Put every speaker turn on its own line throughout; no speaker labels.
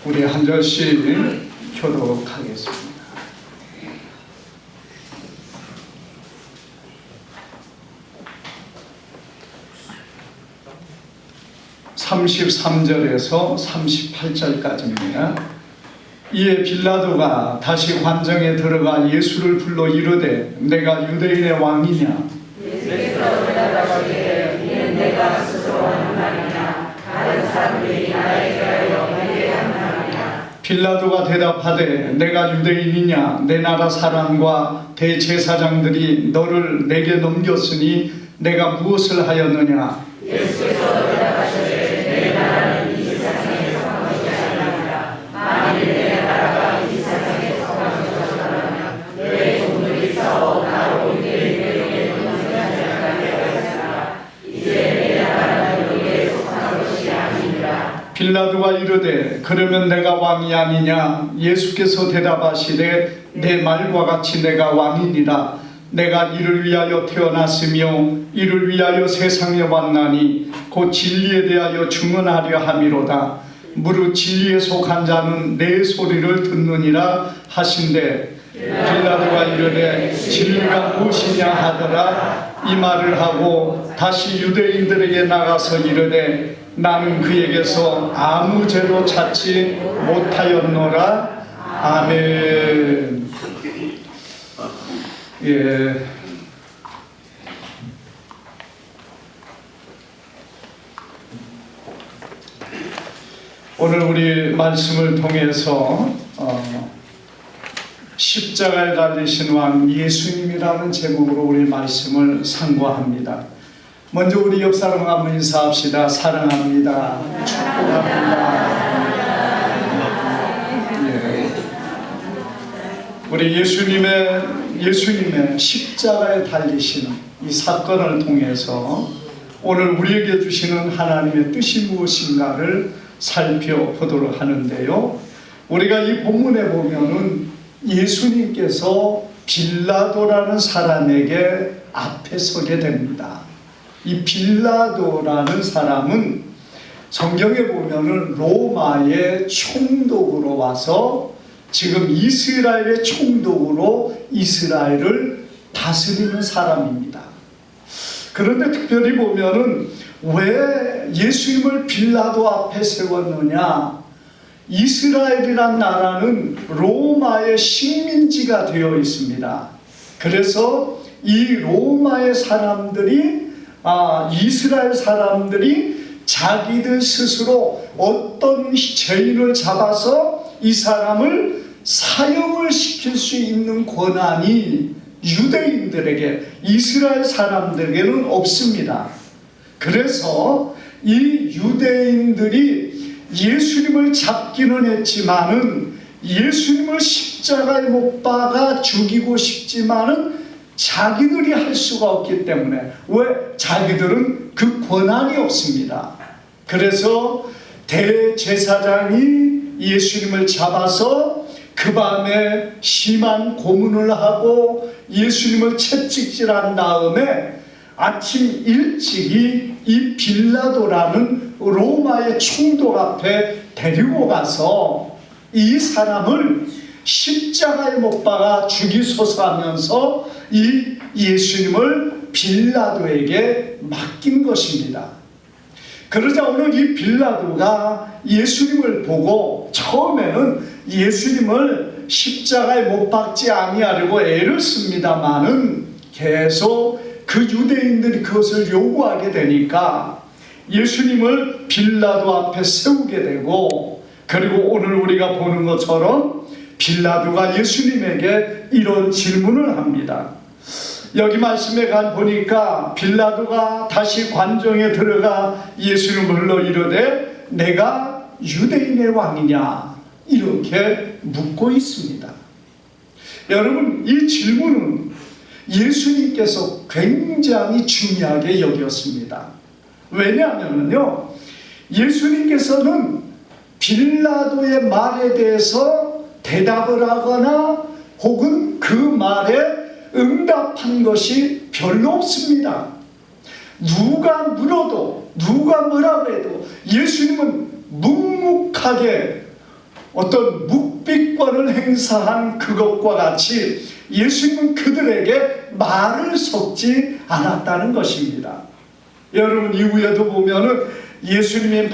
우리 한 절씩 교독하겠습니다. 33절에서 38절까지입니다. 이에 빌라도가 다시 관정에 들어가 예수를 불러 이르되 내가 유대인의 왕이냐?
예수께서 대답하시되 이는 내가 스스로 하는 말이냐 다른 사람들이 나에게 하여 내게 하는 말이냐.
빌라도가 대답하되 내가 유대인이냐? 내 나라 사람과 대제사장들이 너를 내게 넘겼으니 내가 무엇을 하였느냐?
예수께서 대답하시되 내 나라는 이 세상에 속한 것이 아니라 만일 내 나라가 이 세상에 속한 것이라면 내 종들이 싸워 나로 유대인에게 넘겨지 않게 하였으나 이제 내 나라는 여기에 속한 것이 아니니라.
빌라도가 이르되 그러면 내가 왕이 아니냐? 예수께서 대답하시되 내 말과 같이 내가 왕이니라. 내가 이를 위하여 태어났으며 이를 위하여 세상에 왔나니 곧 진리에 대하여 증언하려 함이로다. 무릇 진리에 속한 자는 내 소리를 듣느니라 하신대. 빌라도가 이르되 진리가 무엇이냐 하더라. 이 말을 하고 다시 유대인들에게 나가서 이르되 나는 그에게서 아무 죄도 찾지 못하였노라. 아멘. 예. 오늘 우리 말씀을 통해서 십자가에 달리신 왕 예수님이라는 제목으로 우리 말씀을 상고합니다. 먼저 우리 옆 사람 한번 인사합시다. 사랑합니다. 축복합니다. 예. 우리 예수님의 십자가에 달리시는 이 사건을 통해서 오늘 우리에게 주시는 하나님의 뜻이 무엇인가를 살펴보도록 하는데요. 우리가 이 본문에 보면은 예수님께서 빌라도라는 사람에게 앞에 서게 됩니다. 이 빌라도라는 사람은 성경에 보면은 로마의 총독으로 와서 지금 이스라엘의 총독으로 이스라엘을 다스리는 사람입니다. 그런데 특별히 보면은 왜 예수님을 빌라도 앞에 세웠느냐? 이스라엘이란 나라는 로마의 식민지가 되어 있습니다. 그래서 이 로마의 사람들이 이스라엘 사람들이 자기들 스스로 어떤 죄인을 잡아서 이 사람을 사형을 시킬 수 있는 권한이 유대인들에게, 이스라엘 사람들에게는 없습니다. 그래서 이 유대인들이 예수님을 잡기는 했지만은 예수님을 십자가에 못 박아 죽이고 싶지만은 자기들이 할 수가 없기 때문에, 왜? 자기들은 그 권한이 없습니다. 그래서 대제사장이 예수님을 잡아서 그 밤에 심한 고문을 하고 예수님을 채찍질한 다음에 아침 일찍이 이 빌라도라는 로마의 총독 앞에 데리고 가서 이 사람을 십자가에 못 박아 죽이소서 하면서 이 예수님을 빌라도에게 맡긴 것입니다. 그러자 오늘 이 빌라도가 예수님을 보고 처음에는 예수님을 십자가에 못 박지 아니하려고 애를 씁니다마는 계속 그 유대인들이 그것을 요구하게 되니까 예수님을 빌라도 앞에 세우게 되고, 그리고 오늘 우리가 보는 것처럼 빌라도가 예수님에게 이런 질문을 합니다. 여기 말씀에 보니까 빌라도가 다시 관정에 들어가 예수님을 불러 이르되 내가 유대인의 왕이냐 이렇게 묻고 있습니다. 여러분, 이 질문은 예수님께서 굉장히 중요하게 여겼습니다. 왜냐하면요, 예수님께서는 빌라도의 말에 대해서 대답을 하거나 혹은 그 말에 응답한 것이 별로 없습니다. 누가 물어도 누가 뭐라고 해도 예수님은 묵묵하게 어떤 묵비권을 행사한 그것과 같이 예수님은 그들에게 말을 섞지 않았다는 것입니다. 여러분, 이후에도 보면은 예수님이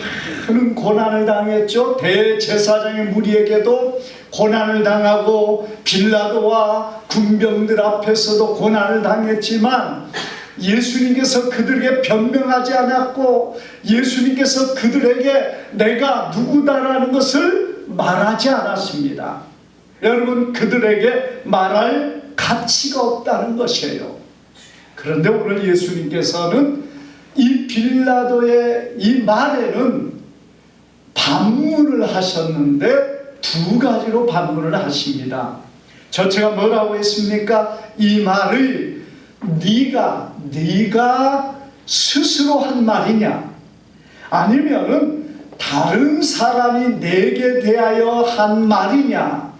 많은 고난을 당했죠. 대제사장의 무리에게도 고난을 당하고 빌라도와 군병들 앞에서도 고난을 당했지만 예수님께서 그들에게 변명하지 않았고 예수님께서 그들에게 내가 누구다라는 것을 말하지 않았습니다. 여러분, 그들에게 말할 가치가 없다는 것이에요. 그런데 오늘 예수님께서는 이 빌라도의 이 말에는 반문을 하셨는데 두 가지로 반문을 하십니다. 저체가 뭐라고 했습니까? 이 말을 네가 스스로 한 말이냐, 아니면은 다른 사람이 내게 대하여 한 말이냐,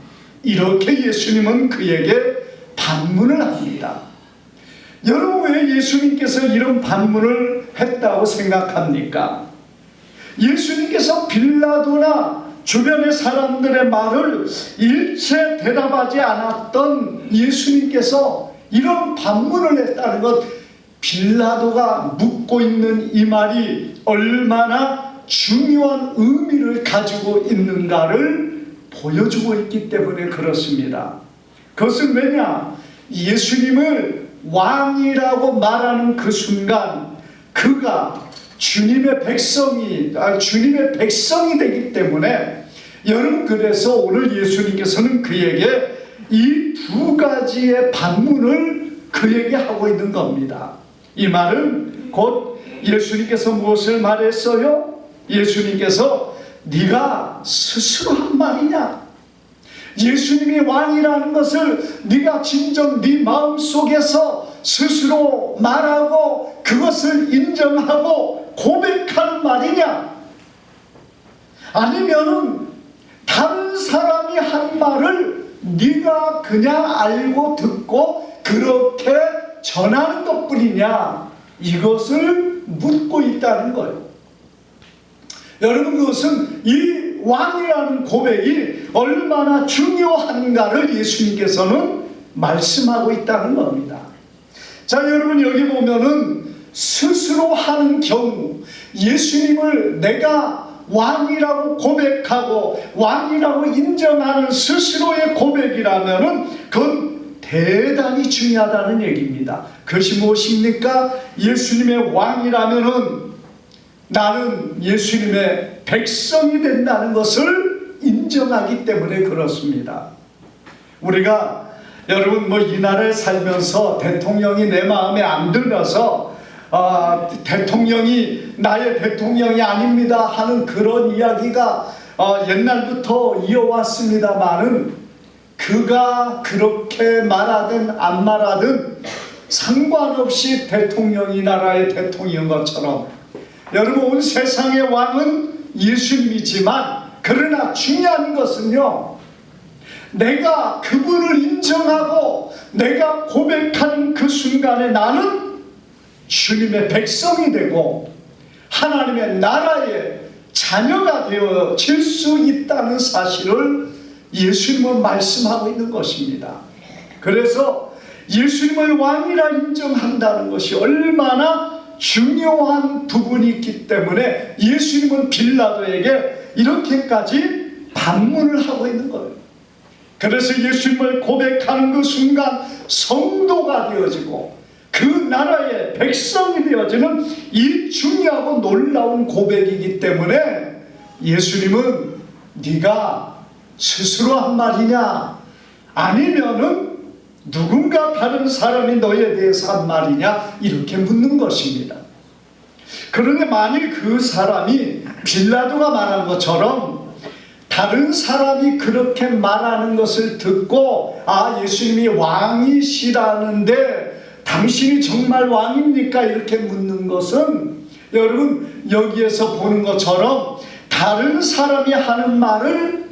이렇게 예수님은 그에게 반문을 합니다. 여러분, 왜 예수님께서 이런 반문을 했다고 생각합니까? 예수님께서 빌라도나 주변의 사람들의 말을 일체 대답하지 않았던 예수님께서 이런 반문을 했다는 것, 빌라도가 묻고 있는 이 말이 얼마나 중요한 의미를 가지고 있는가를 보여주고 있기 때문에 그렇습니다. 그것은 왜냐? 예수님을 왕이라고 말하는 그 순간 그가 주님의 백성이 되기 때문에, 여러분, 그래서 오늘 예수님께서는 그에게 이 두 가지의 반문을 그에게 하고 있는 겁니다. 이 말은 곧 예수님께서 무엇을 말했어요? 예수님께서 네가 스스로 한 말이냐? 예수님이 왕이라는 것을 네가 진정 네 마음속에서 스스로 말하고 그것을 인정하고 고백하는 말이냐? 아니면은 다른 사람이 한 말을 네가 그냥 알고 듣고 그렇게 전하는 것뿐이냐? 이것을 묻고 있다는 거예요. 여러분, 그것은 이 왕이라는 고백이 얼마나 중요한가를 예수님께서는 말씀하고 있다는 겁니다. 자, 여러분, 여기 보면은 스스로 하는 경우, 예수님을 내가 왕이라고 고백하고 왕이라고 인정하는 스스로의 고백이라면은 그건 대단히 중요하다는 얘기입니다. 그것이 무엇입니까? 예수님의 왕이라면은 나는 예수님의 백성이 된다는 것을 인정하기 때문에 그렇습니다. 우리가 여러분, 이 나라에 살면서 대통령이 내 마음에 안 들어서 대통령이 나의 대통령이 아닙니다 하는 그런 이야기가 옛날부터 이어왔습니다만은, 그가 그렇게 말하든 안 말하든 상관없이 대통령이 나라의 대통령인 것처럼, 여러분, 온 세상의 왕은 예수님이지만, 그러나 중요한 것은요, 내가 그분을 인정하고 내가 고백하는 그 순간에 나는 주님의 백성이 되고 하나님의 나라의 자녀가 되어질 수 있다는 사실을 예수님은 말씀하고 있는 것입니다. 그래서 예수님을 왕이라 인정한다는 것이 얼마나 중요한 부분이 있기 때문에 예수님은 빌라도에게 이렇게까지 반문을 하고 있는 거예요. 그래서 예수님을 고백하는 그 순간 성도가 되어지고 그 나라의 백성이 되어지는 이 중요하고 놀라운 고백이기 때문에 예수님은 네가 스스로 한 말이냐, 아니면은 누군가 다른 사람이 너에 대해서 한 말이냐, 이렇게 묻는 것입니다. 그런데 만일 그 사람이 빌라도가 말한 것처럼 다른 사람이 그렇게 말하는 것을 듣고 예수님이 왕이시라는데 당신이 정말 왕입니까? 이렇게 묻는 것은, 여러분, 여기에서 보는 것처럼 다른 사람이 하는 말을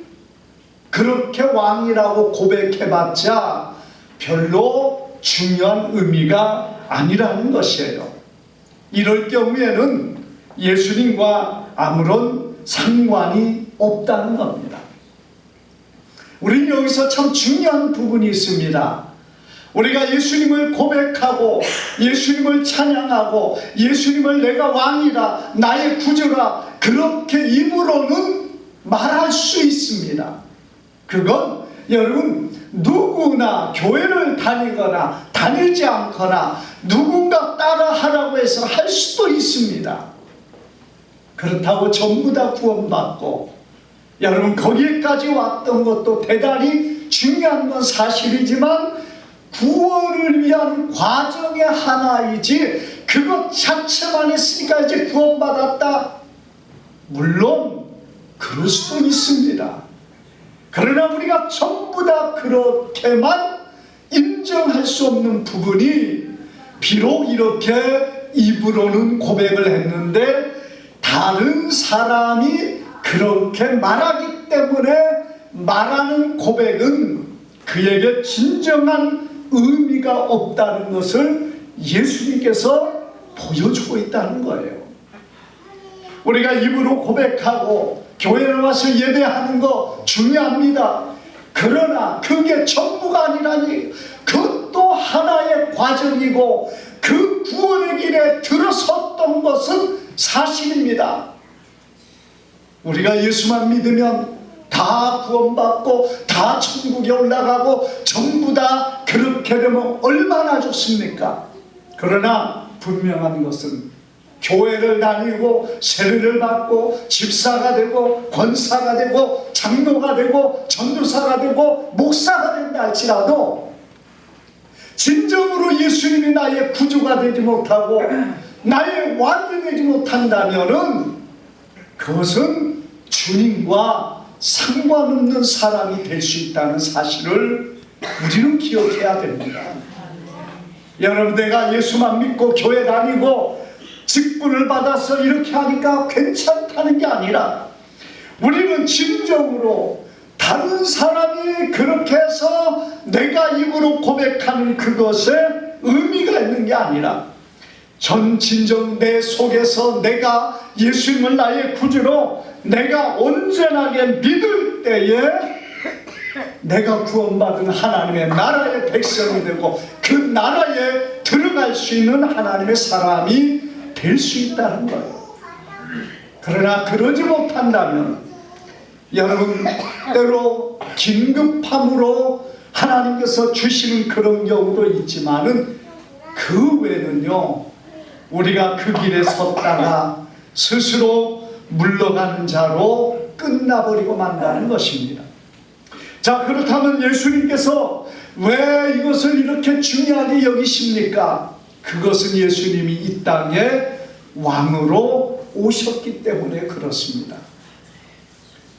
그렇게 왕이라고 고백해봤자 별로 중요한 의미가 아니라는 것이에요. 이럴 경우에는 예수님과 아무런 상관이 없다는 겁니다. 우리는 여기서 참 중요한 부분이 있습니다. 우리가 예수님을 고백하고 예수님을 찬양하고 예수님을 내가 왕이라 나의 구주라 그렇게 입으로는 말할 수 있습니다. 그건 여러분 누구나 교회를 다니거나 다니지 않거나 누군가 따라하라고 해서 할 수도 있습니다. 그렇다고 전부 다 구원받고 여러분 거기까지 왔던 것도 대단히 중요한 건 사실이지만 구원을 위한 과정의 하나이지 그것 자체만 했으니까 이제 구원받았다? 물론 그럴 수도 있습니다. 그러나 우리가 전부 다 그렇게만 인정할 수 없는 부분이 비록 이렇게 입으로는 고백을 했는데 다른 사람이 그렇게 말하기 때문에 말하는 고백은 그에게 진정한 의미가 없다는 것을 예수님께서 보여주고 있다는 거예요. 우리가 입으로 고백하고 교회에 와서 예배하는 거 중요합니다. 그러나 그게 전부가 아니라니 그것도 하나의 과정이고 그 구원의 길에 들어섰던 것은 사실입니다. 우리가 예수만 믿으면 다 구원받고 다 천국에 올라가고 전부 다 그렇게 되면 얼마나 좋습니까? 그러나 분명한 것은 교회를 다니고 세례를 받고 집사가 되고 권사가 되고 장로가 되고 전도사가 되고 목사가 된다 할지라도 진정으로 예수님이 나의 구주가 되지 못하고 나의 왕이 되지 못한다면은 그것은 주님과 상관없는 사람이 될 수 있다는 사실을 우리는 기억해야 됩니다. 여러분 내가 예수만 믿고 교회 다니고 직분을 받아서 이렇게 하니까 괜찮다는 게 아니라 우리는 진정으로 다른 사람이 그렇게 해서 내가 입으로 고백하는 그것에 의미가 있는 게 아니라 전 진정 내 속에서 내가 예수님을 나의 구주로 내가 온전하게 믿을 때에 내가 구원받은 하나님의 나라의 백성이 되고 그 나라에 들어갈 수 있는 하나님의 사람이 될 수 있다는 거예요. 그러나 그러지 못한다면 여러분 때로 긴급함으로 하나님께서 주시는 그런 경우도 있지만은 그 외에는요 우리가 그 길에 섰다가 스스로 물러가는 자로 끝나버리고 만다는 것입니다. 자 그렇다면 예수님께서 왜 이것을 이렇게 중요하게 여기십니까? 그것은 예수님이 이 땅에 왕으로 오셨기 때문에 그렇습니다.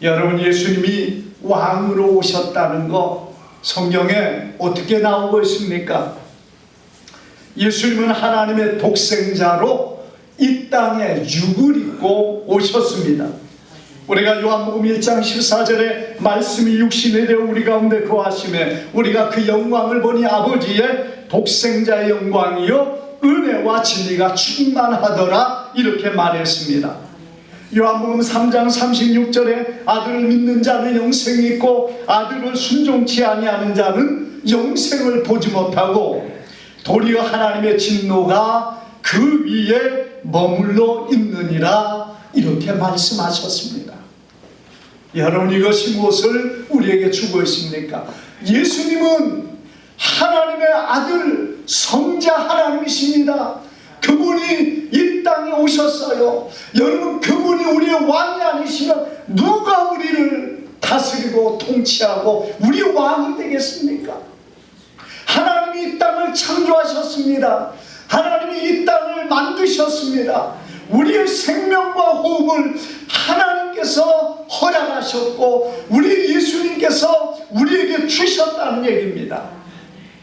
여러분 예수님이 왕으로 오셨다는 거 성경에 어떻게 나오고 있습니까? 예수님은 하나님의 독생자로 이 땅에 육을 입고 오셨습니다. 우리가 요한복음 1장 14절에 말씀이 육신이 되어 우리 가운데 거하심에 우리가 그 영광을 보니 아버지의 독생자의 영광이요 은혜와 진리가 충만하더라 이렇게 말했습니다. 요한복음 3장 36절에 아들을 믿는 자는 영생이 있고 아들을 순종치 아니하는 자는 영생을 보지 못하고 도리어 하나님의 진노가 그 위에 머물러 있느니라 이렇게 말씀하셨습니다. 여러분 이것이 무엇을 우리에게 주고 있습니까? 예수님은 하나님의 아들 성자 하나님이십니다. 그분이 이 땅에 오셨어요. 여러분 그분이 우리의 왕이 아니시면 누가 우리를 다스리고 통치하고 우리의 왕이 되겠습니까? 하나님이 이 땅을 창조하셨습니다. 하나님이 이 땅을 만드셨습니다. 우리의 생명과 호흡을 하나님께서 허락하셨고 우리 예수님께서 우리에게 주셨다는 얘기입니다.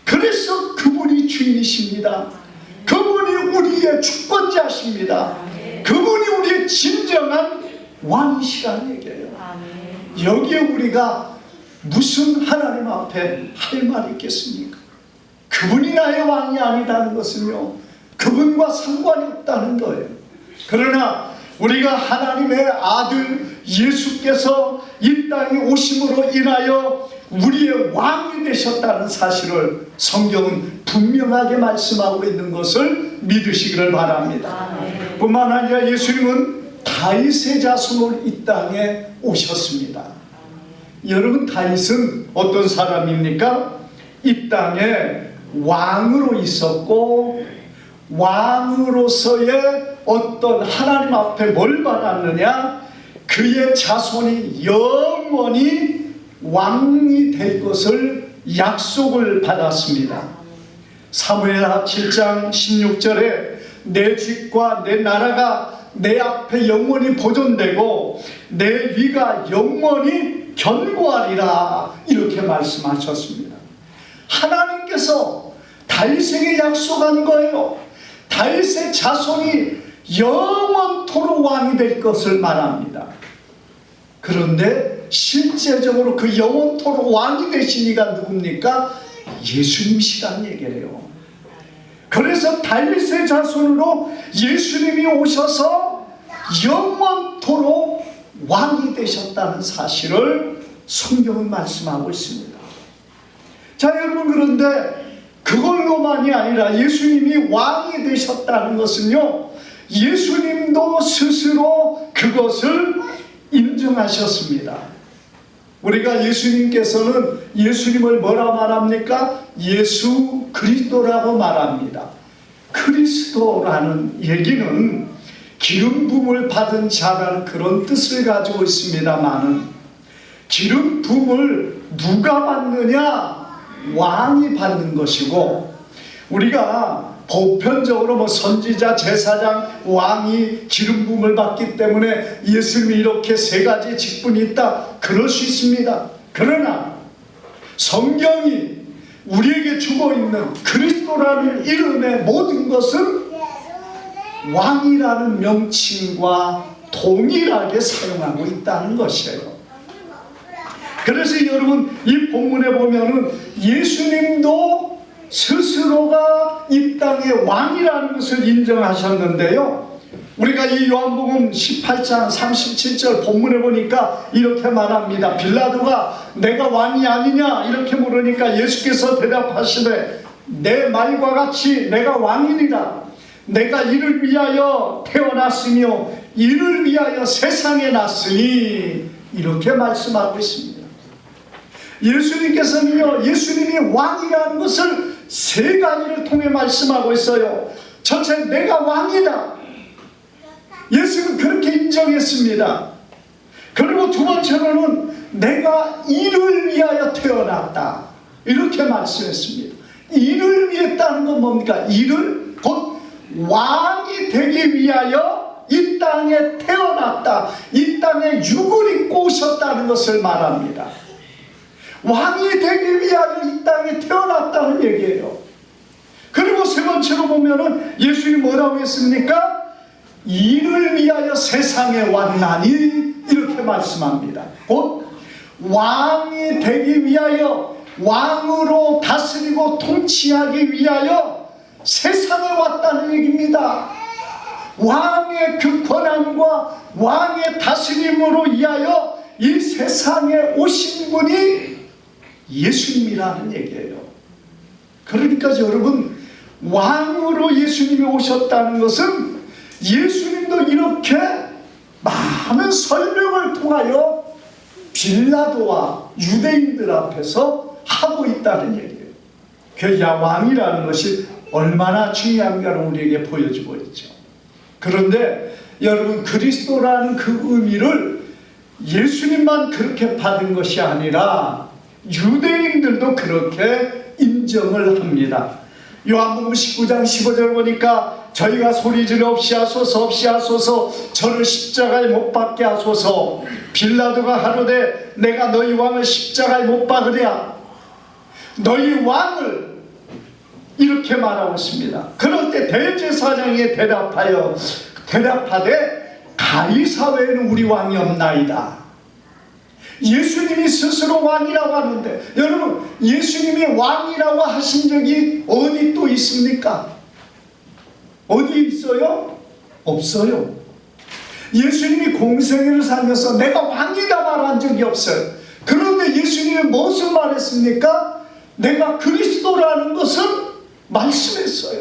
그래서 그분이 주인이십니다. 그분이 우리의 주권자십니다. 그분이 우리의 진정한 왕이시라는 얘기예요. 여기에 우리가 무슨 하나님 앞에 할 말이 있겠습니까? 그분이 나의 왕이 아니다는 것은요 그분과 상관이 없다는 거예요. 그러나 우리가 하나님의 아들 예수께서 이 땅에 오심으로 인하여 우리의 왕이 되셨다는 사실을 성경은 분명하게 말씀하고 있는 것을 믿으시기를 바랍니다. 뿐만 아니라 예수님은 다윗의 자손으로 이 땅에 오셨습니다. 여러분, 다윗은 어떤 사람입니까? 이 땅에 왕으로 있었고, 왕으로서의 어떤 하나님 앞에 뭘 받았느냐? 그의 자손이 영원히 왕이 될 것을 약속을 받았습니다. 사무엘하 7장 16절에 내 집과 내 나라가 내 앞에 영원히 보존되고 내 위가 영원히 견고하리라, 이렇게 말씀하셨습니다. 하나님께서 다윗에게 약속한 거예요. 다윗의 자손이 영원토록 왕이 될 것을 말합니다. 그런데 실제적으로 그 영원토록 왕이 되신 이가 누굽니까? 예수님이시라는 얘기예요. 그래서 다윗의 자손으로 예수님이 오셔서 영원토록 왕이 되셨다는 사실을 성경은 말씀하고 있습니다. 자, 여러분, 그런데 그걸로만이 아니라 예수님이 왕이 되셨다는 것은요, 예수님도 스스로 그것을 인정하셨습니다. 우리가 예수님께서는 예수님을 뭐라 말합니까? 예수 그리스도라고 말합니다. 그리스도라는 얘기는 기름 부음을 받은 자라는 그런 뜻을 가지고 있습니다만은, 기름 부음을 누가 받느냐? 왕이 받는 것이고, 우리가 보편적으로 선지자, 제사장, 왕이 기름 부음을 받기 때문에 예수님이 이렇게 세 가지 직분이 있다, 그럴 수 있습니다. 그러나 성경이 우리에게 주고 있는 그리스도라는 이름의 모든 것은 왕이라는 명칭과 동일하게 사용하고 있다는 것이에요. 그래서 여러분, 이 본문에 보면은 예수님도 스스로가 이 땅의 왕이라는 것을 인정하셨는데요, 우리가 이 요한복음 18장 37절 본문에 보니까 이렇게 말합니다. 빌라도가 내가 왕이 아니냐 이렇게 물으니까 예수께서 대답하시되 내 말과 같이 내가 왕이니라. 내가 이를 위하여 태어났으며 이를 위하여 세상에 났으니, 이렇게 말씀하고 있습니다. 예수님께서는요, 예수님이 왕이라는 것을 세 가지를 통해 말씀하고 있어요. 첫째, 내가 왕이다. 예수는 그렇게 인정했습니다. 그리고 두 번째로는 내가 이를 위하여 태어났다, 이렇게 말씀했습니다. 이를 위했다는 건 뭡니까? 이를 곧 왕이 되기 위하여 이 땅에 태어났다, 이 땅에 육을 입고 오셨다는 것을 말합니다. 왕이 되기 위하여 이 땅에 태어났다는 얘기예요. 그리고 세 번째로 보면은 예수님이 뭐라고 했습니까? 이를 위하여 세상에 왔나니, 이렇게 말씀합니다. 곧 왕이 되기 위하여, 왕으로 다스리고 통치하기 위하여 세상에 왔다는 얘기입니다. 왕의 그 권한과 왕의 다스림으로 인하여 이 세상에 오신 분이 예수님이라는 얘기예요. 그러니까 여러분, 왕으로 예수님이 오셨다는 것은 예수님도 이렇게 많은 설명을 통하여 빌라도와 유대인들 앞에서 하고 있다는 얘기예요. 그 왕이라는 것이 얼마나 중요한가를 우리에게 보여주고 있죠. 그런데 여러분, 그리스도라는 그 의미를 예수님만 그렇게 받은 것이 아니라 유대인들도 그렇게 인정을 합니다. 요한복음 19장 15절 보니까 저희가 소리지르 없이 하소서, 없이 하소서, 저를 십자가에 못 박게 하소서. 빌라도가 하루되 내가 너희 왕을 십자가에 못 박으랴. 너희 왕을, 이렇게 말하고 있습니다. 그럴 때 대제사장이 대답하되 가이사 외에는 우리 왕이 없나이다. 예수님이 스스로 왕이라고 하는데, 여러분, 예수님이 왕이라고 하신 적이 어디 또 있습니까? 어디 있어요? 없어요. 예수님이 공생애를 살면서 내가 왕이다 말한 적이 없어요. 그런데 예수님이 예수님이 무엇을 말했습니까? 내가 그리스도라는 것을 말씀했어요.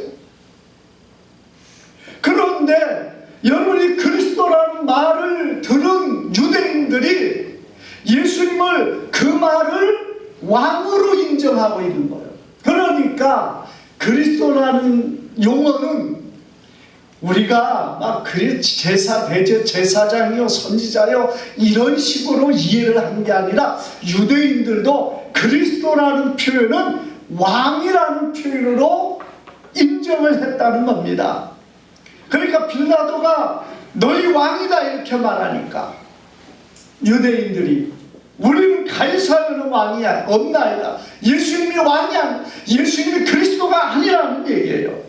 그런데 여러분이 그리스도라는 말을 들은 유대인들이 예수님을 그 말을 왕으로 인정하고 있는 거예요. 그러니까 그리스도라는 용어는 우리가 막 대제사장이요 선지자요 이런 식으로 이해를 한 게 아니라 유대인들도 그리스도라는 표현은 왕이라는 표현으로 인정을 했다는 겁니다. 그러니까 빌라도가 너희 왕이다 이렇게 말하니까 유대인들이 우리는 가이사르는 왕이 없나이다. 예수님이 왕이 아니, 예수님이 그리스도가 아니라는 얘기예요.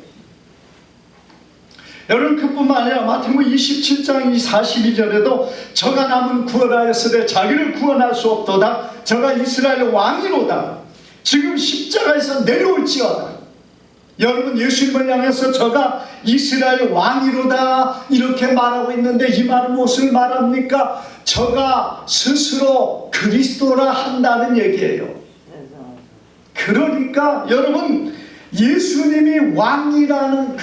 여러분 그뿐만 아니라 마태복음 27장 42절에도 저가 남은 구원하였으되 자기를 구원할 수 없도다. 저가 이스라엘 왕이로다. 지금 십자가에서 내려올지어다. 여러분 예수님을 향해서 저가 이스라엘 왕이로다 이렇게 말하고 있는데 이 말은 무엇을 말합니까? 저가 스스로 그리스도라 한다는 얘기예요. 그러니까 여러분 예수님이 왕이라는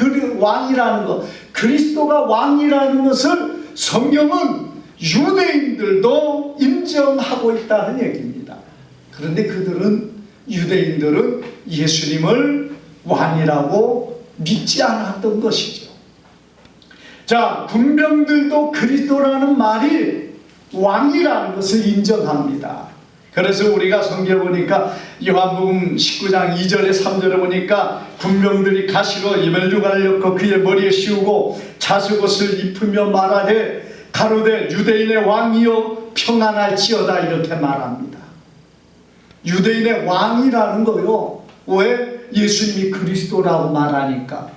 것, 그리스도가 왕이라는 것을 성경은 유대인들도 인정하고 있다는 얘기입니다. 그런데 유대인들은 예수님을 왕이라고 믿지 않았던 것이죠. 자, 군병들도 그리스도라는 말이 왕이라는 것을 인정합니다. 그래서 우리가 성경에 보니까 요한복음 19장 2절에 3절에 보니까 군병들이 가시로 멜류관을 엮고 그의 머리에 씌우고 자색옷을 입으며 말하되 가로되 유대인의 왕이여 평안할지어다 이렇게 말합니다. 유대인의 왕이라는 거요. 왜? 예수님이 그리스도라고 말하니까.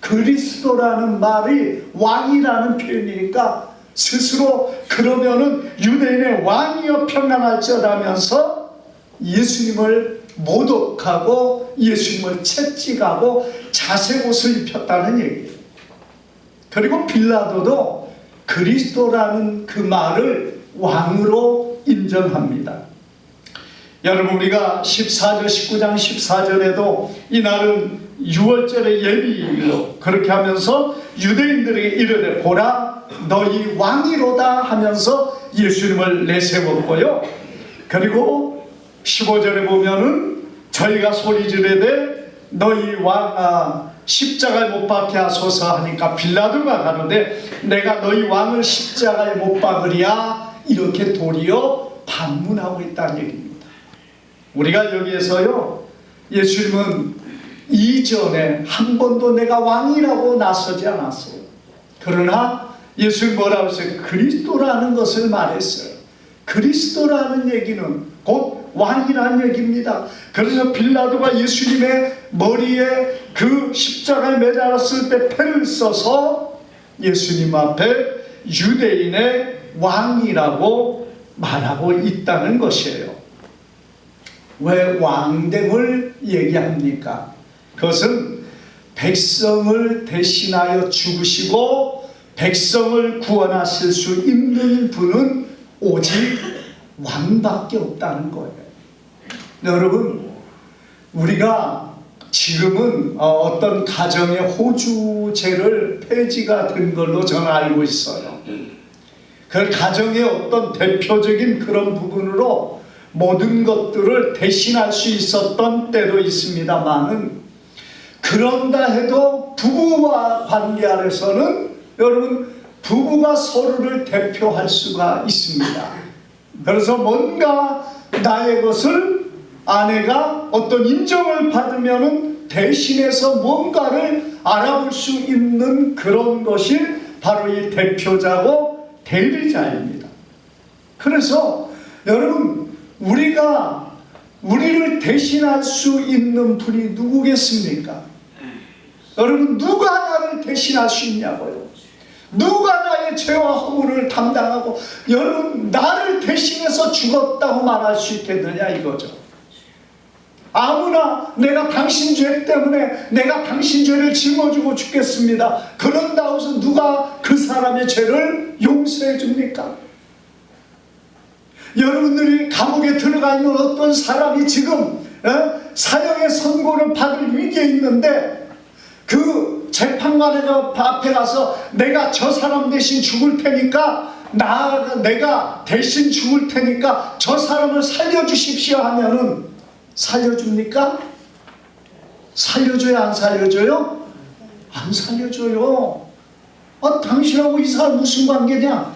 그리스도라는 말이 왕이라는 표현이니까 스스로 그러면은 유대인의 왕이여 평안할지어다면서 예수님을 모독하고 예수님을 채찍하고 자색옷을 입혔다는 얘기예요. 그리고 빌라도도 그리스도라는 그 말을 왕으로 인정합니다. 여러분 우리가 14절 19장 14절에도 이날은 6월절의 예비일로 그렇게 하면서 유대인들에게 이르되 보라 너희 왕이로다 하면서 예수님을 내세웠고요. 그리고 15절에 보면은 저희가 소리 지르되 너희 왕 십자가에 못 박게 하소서 하니까 빌라도가 가로되 내가 너희 왕을 십자가에 못 박으랴 이렇게 도리어 반문하고 있다는 얘기입니다. 우리가 여기에서요 예수님은 이전에 한 번도 내가 왕이라고 나서지 않았어요. 그러나 예수님 뭐라고 했어요? 그리스도라는 것을 말했어요. 그리스도라는 얘기는 곧 왕이라는 얘기입니다. 그래서 빌라도가 예수님의 머리에 그 십자가에 매달았을 때 패를 써서 예수님 앞에 유대인의 왕이라고 말하고 있다는 것이에요. 왜 왕됨을 얘기합니까? 그것은 백성을 대신하여 죽으시고 백성을 구원하실 수 있는 분은 오직 왕밖에 없다는 거예요. 여러분 우리가 지금은 어떤 가정의 호주제를 폐지가 된 걸로 저는 알고 있어요. 그 가정의 어떤 대표적인 그런 부분으로 모든 것들을 대신할 수 있었던 때도 있습니다만은 그런다 해도 부부와 관계 안에서는 여러분 부부가 서로를 대표할 수가 있습니다. 그래서 뭔가 나의 것을 아내가 어떤 인정을 받으면은 대신해서 뭔가를 알아볼 수 있는 그런 것이 바로 이 대표자고 대리자입니다. 그래서 여러분 우리를 대신할 수 있는 분이 누구겠습니까? 여러분 누가 나를 대신할 수 있냐고요? 누가 나의 죄와 허물을 담당하고 여러분 나를 대신해서 죽었다고 말할 수 있겠느냐 이거죠. 아무나 내가 당신 죄 때문에 내가 당신 죄를 짊어지고 죽겠습니다. 그런다고 해서 누가 그 사람의 죄를 용서해 줍니까? 여러분들이 감옥에 들어가 있는 어떤 사람이 지금 사형의 선고를 받을 위기에 있는데 그 재판관 앞에 가서 내가 저 사람 대신 죽을 테니까 내가 대신 죽을 테니까 저 사람을 살려주십시오 하면은 살려줍니까? 살려줘요? 안 살려줘요? 안 살려줘요. 당신하고 이 사람 무슨 관계냐?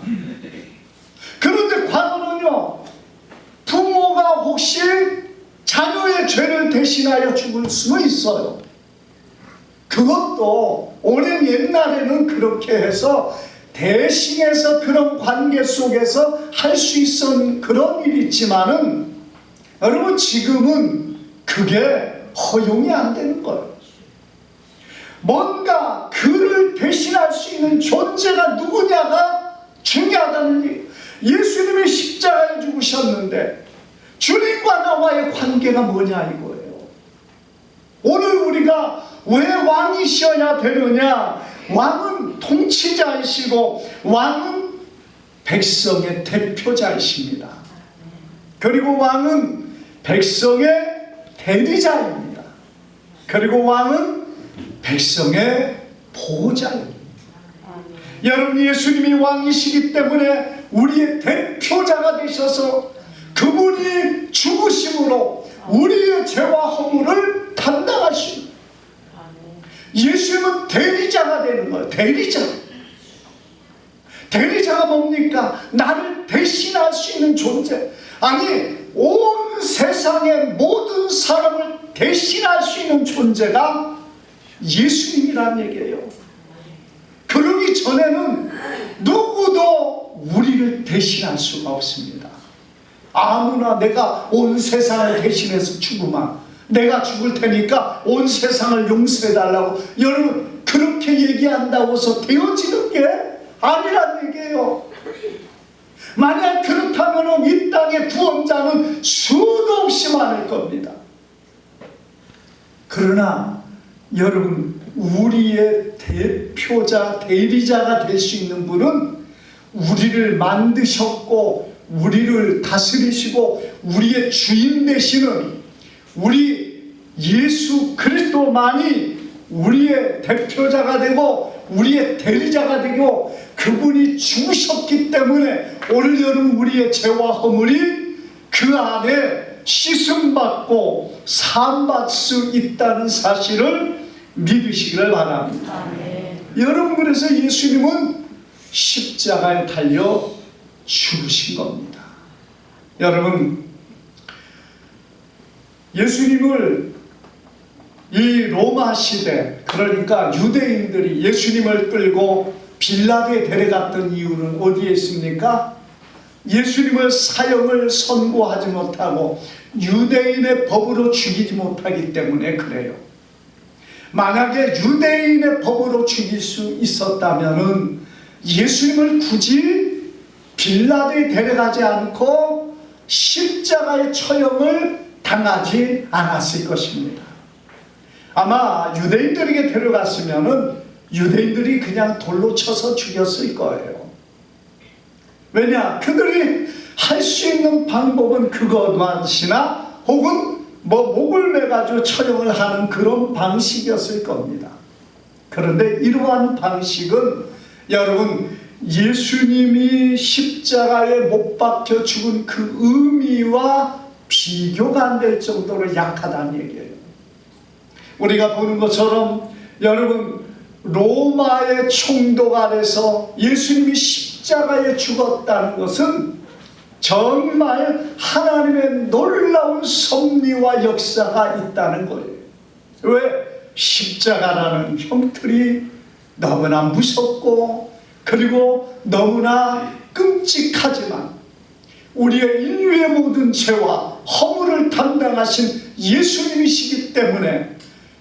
그런데 과거는요, 부모가 혹시 자녀의 죄를 대신하여 죽을 수는 있어요. 그것도 오랜 옛날에는 그렇게 해서 대신해서 그런 관계 속에서 할 수 있었던 그런 일이 있지만은 여러분 지금은 그게 허용이 안 되는 거예요. 뭔가 그를 대신할 수 있는 존재가 누구냐가 중요하다는 일. 예수님이 십자가에 죽으셨는데 주님과 나와의 관계가 뭐냐 이거예요. 오늘 우리가 왜 왕이셔야 되느냐? 왕은 통치자이시고 왕은 백성의 대표자이십니다. 그리고 왕은 백성의 대리자입니다. 그리고 왕은 백성의 보호자입니다. 여러분 예수님이 왕이시기 때문에 우리의 대표자가 되셔서 그분이 죽으심으로 우리의 죄와 허물을 담당하십니다. 예수님은 대리자가 되는 거예요. 대리자가 뭡니까? 나를 대신할 수 있는 존재. 아니 온 세상의 모든 사람을 대신할 수 있는 존재가 예수님이라는 얘기예요. 그러기 전에는 누구도 우리를 대신할 수가 없습니다. 아무나 내가 온 세상을 대신해서 죽으마, 내가 죽을 테니까 온 세상을 용서해달라고 여러분 그렇게 얘기한다고 해서 되어지는 게 아니란 얘기예요. 만약 그렇다면 이 땅의 구원자는 수도 없이 많을 겁니다. 그러나 여러분 우리의 대표자, 대리자가 될 수 있는 분은 우리를 만드셨고 우리를 다스리시고 우리의 주인 되시는 우리 예수 그리스도만이 우리의 대표자가 되고 우리의 대리자가 되고 그분이 죽으셨기 때문에 오늘 여러분 우리의 죄와 허물이 그 안에 씻음받고 사함받을 수 있다는 사실을 믿으시기를 바랍니다. 여러분 그래서 예수님은 십자가에 달려 죽으신 겁니다. 여러분 예수님을 이 로마 시대 그러니까 유대인들이 예수님을 끌고 빌라도에 데려갔던 이유는 어디에 있습니까? 예수님을 사형을 선고하지 못하고 유대인의 법으로 죽이지 못하기 때문에 그래요. 만약에 유대인의 법으로 죽일 수 있었다면 예수님을 굳이 빌라도에 데려가지 않고 십자가의 처형을 당하지 않았을 것입니다. 아마 유대인들에게 데려갔으면 유대인들이 그냥 돌로 쳐서 죽였을 거예요. 왜냐? 그들이 할 수 있는 방법은 그것만이나 혹은 목을 매가지고 처형을 하는 그런 방식이었을 겁니다. 그런데 이러한 방식은 여러분 예수님이 십자가에 못 박혀 죽은 그 의미와 비교가 안 될 정도로 약하다는 얘기예요. 우리가 보는 것처럼 여러분 로마의 총독 아래서 예수님이 십자가에 죽었다는 것은 정말 하나님의 놀라운 섭리와 역사가 있다는 거예요. 왜? 십자가라는 형틀이 너무나 무섭고 그리고 너무나 끔찍하지만 우리의 인류의 모든 죄와 허물을 담당하신 예수님이시기 때문에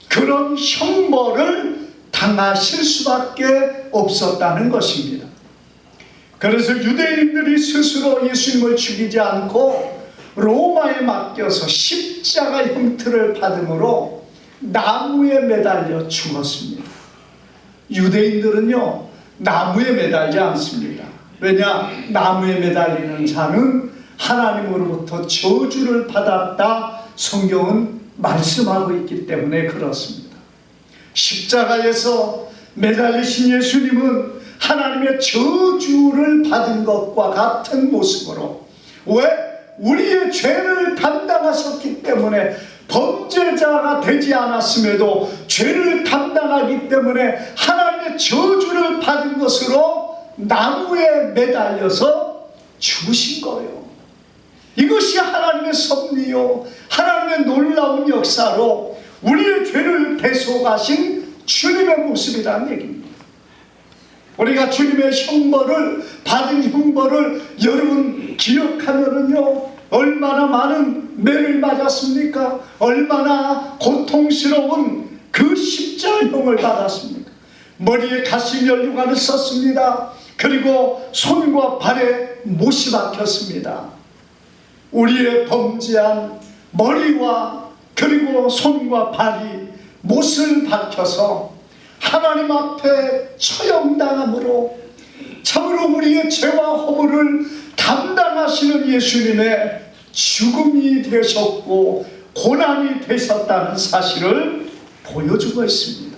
그런 형벌을 당하실 수밖에 없었다는 것입니다. 그래서 유대인들이 스스로 예수님을 죽이지 않고 로마에 맡겨서 십자가 형틀을 받음으로 나무에 매달려 죽었습니다. 유대인들은요 나무에 매달지 않습니다. 왜냐? 나무에 매달리는 자는 하나님으로부터 저주를 받았다 성경은 말씀하고 있기 때문에 그렇습니다. 십자가에서 매달리신 예수님은 하나님의 저주를 받은 것과 같은 모습으로, 왜? 우리의 죄를 담당하셨기 때문에, 범죄자가 되지 않았음에도 죄를 담당하기 때문에 하나님의 저주를 받은 것으로 나무에 매달려서 죽으신 거예요. 이것이 하나님의 섭리요, 하나님의 놀라운 역사로 우리의 죄를 대속하신 주님의 모습이라는 얘기입니다. 우리가 주님의 형벌을 받은 형벌을 여러분 기억하면은요, 얼마나 많은 매를 맞았습니까? 얼마나 고통스러운 그 십자형을 받았습니까? 머리에 가시면류관을 썼습니다. 그리고 손과 발에 못이 박혔습니다. 우리의 범죄한 머리와 그리고 손과 발이 못을 박혀서 하나님 앞에 처형당함으로 참으로 우리의 죄와 허물을 담당하시는 예수님의 죽음이 되셨고 고난이 되셨다는 사실을 보여주고 있습니다.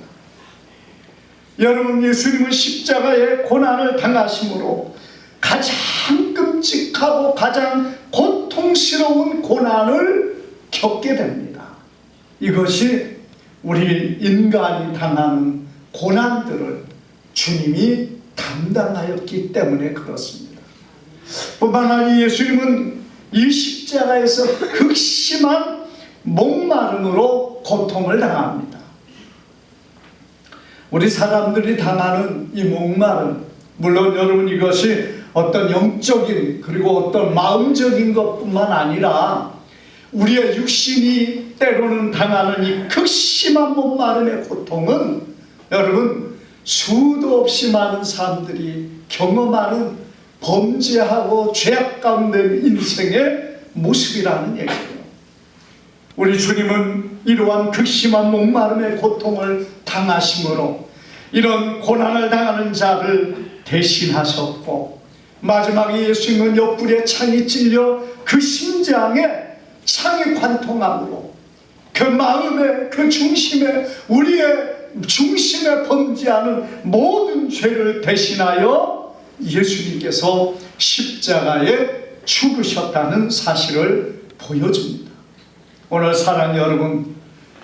여러분, 예수님은 십자가의 고난을 당하심으로 가장 끔찍하고 가장 고통스러운 고난을 겪게 됩니다. 이것이 우리 인간이 당하는 고난들을 주님이 담당하였기 때문에 그렇습니다. 뿐만 아니라 예수님은 이 십자가에서 극심한 목마름으로 고통을 당합니다. 우리 사람들이 당하는 이 목마름, 물론 여러분 이것이 어떤 영적인 그리고 어떤 마음적인 것뿐만 아니라 우리의 육신이 때로는 당하는 이 극심한 목마름의 고통은 여러분 수도 없이 많은 사람들이 경험하는 범죄하고 죄악 가운데 인생의 모습이라는 얘기예요. 우리 주님은 이러한 극심한 목마름의 고통을 당하심으로 이런 고난을 당하는 자를 대신하셨고, 마지막에 예수님은 옆구리에 창이 찔려 그 심장에 창이 관통함으로 그 마음의 그 중심에, 우리의 중심에 범죄하는 모든 죄를 대신하여 예수님께서 십자가에 죽으셨다는 사실을 보여줍니다. 오늘 사랑하는 여러분,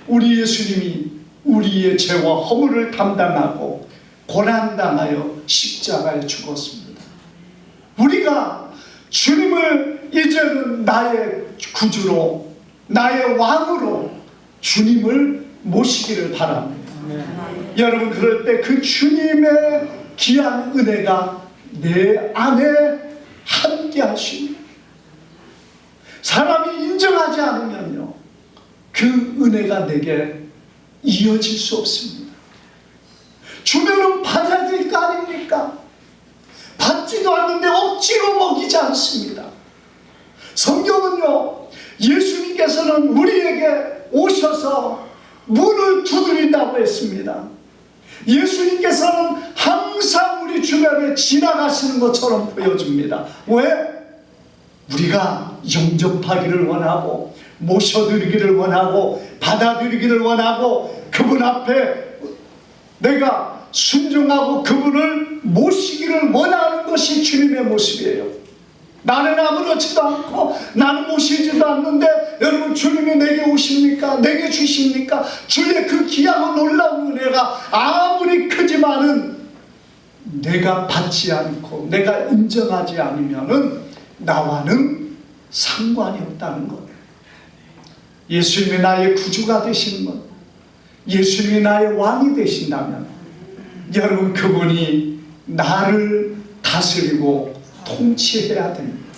우리 예수님이 우리의 죄와 허물을 담당하고 고난당하여 십자가에 죽었습니다. 우리가 주님을 이제는 나의 구주로, 나의 왕으로 주님을 모시기를 바랍니다. 여러분, 그럴 때 그 주님의 귀한 은혜가 내 안에 함께 하십니다. 사람이 인정하지 않으면요, 그 은혜가 내게 이어질 수 없습니다. 주면은 받아야 될 거 아닙니까? 받지도 않는데 억지로 먹이지 않습니다. 성경은요, 예수님께서는 우리에게 오셔서 문을 두드린다고 했습니다. 예수님께서는 항상 우리 주변에 지나가시는 것처럼 보여줍니다. 왜? 우리가 영접하기를 원하고 모셔드리기를 원하고 받아들이기를 원하고 그분 앞에 내가 순종하고 그분을 모시기를 원하는 것이 주님의 모습이에요. 나는 아무렇지도 않고 나는 모시지도 않는데 여러분, 주님이 내게 오십니까? 내게 주십니까? 주의 그 귀하고 놀라운 은혜가 아무리 크지만은 내가 받지 않고 내가 인정하지 않으면은 나와는 상관이 없다는 것. 예수님이 나의 구주가 되시는 것, 예수님이 나의 왕이 되신다면 여러분, 그분이 나를 다스리고 통치해야 됩니다.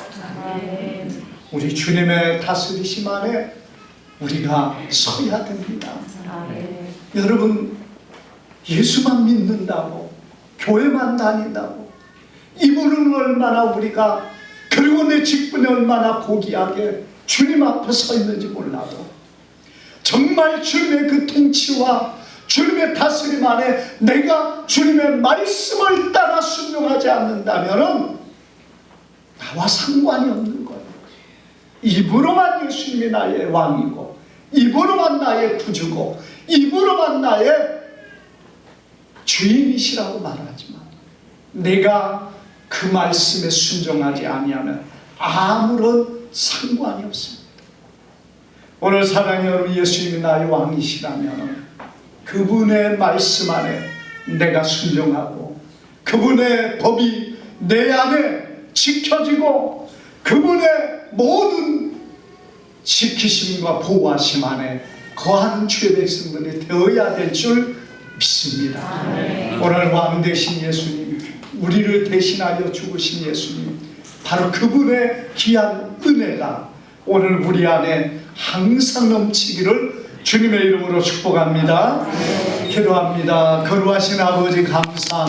우리 주님의 다스리심 안에 우리가 서야 됩니다. 여러분, 예수만 믿는다고, 교회만 다닌다고, 이분은 얼마나 우리가, 그리고 내 직분이 얼마나 고귀하게 주님 앞에 서 있는지 몰라도 정말 주님의 그 통치와 주님의 다스림 안에 내가 주님의 말씀을 따라 순종하지 않는다면 나와 상관이 없는 거예요. 입으로만 예수님이 나의 왕이고, 입으로만 나의 구주고, 입으로만 나의 주인이시라고 말하지만 내가 그 말씀에 순종하지 아니하면 아무런 상관이 없습니다. 오늘 사랑하는 여러분, 예수님이 나의 왕이시라면 그분의 말씀 안에 내가 순종하고 그분의 법이 내 안에 지켜지고 그분의 모든 지키심과 보호하심 안에 거하는 주의 백성들이 되어야 될 줄 믿습니다. 오늘 왕 되신 예수님, 우리를 대신하여 죽으신 예수님, 바로 그분의 귀한 은혜가 오늘 우리 안에 항상 넘치기를 주님의 이름으로 축복합니다. 기도합니다. 거룩하신 아버지 감사합니다.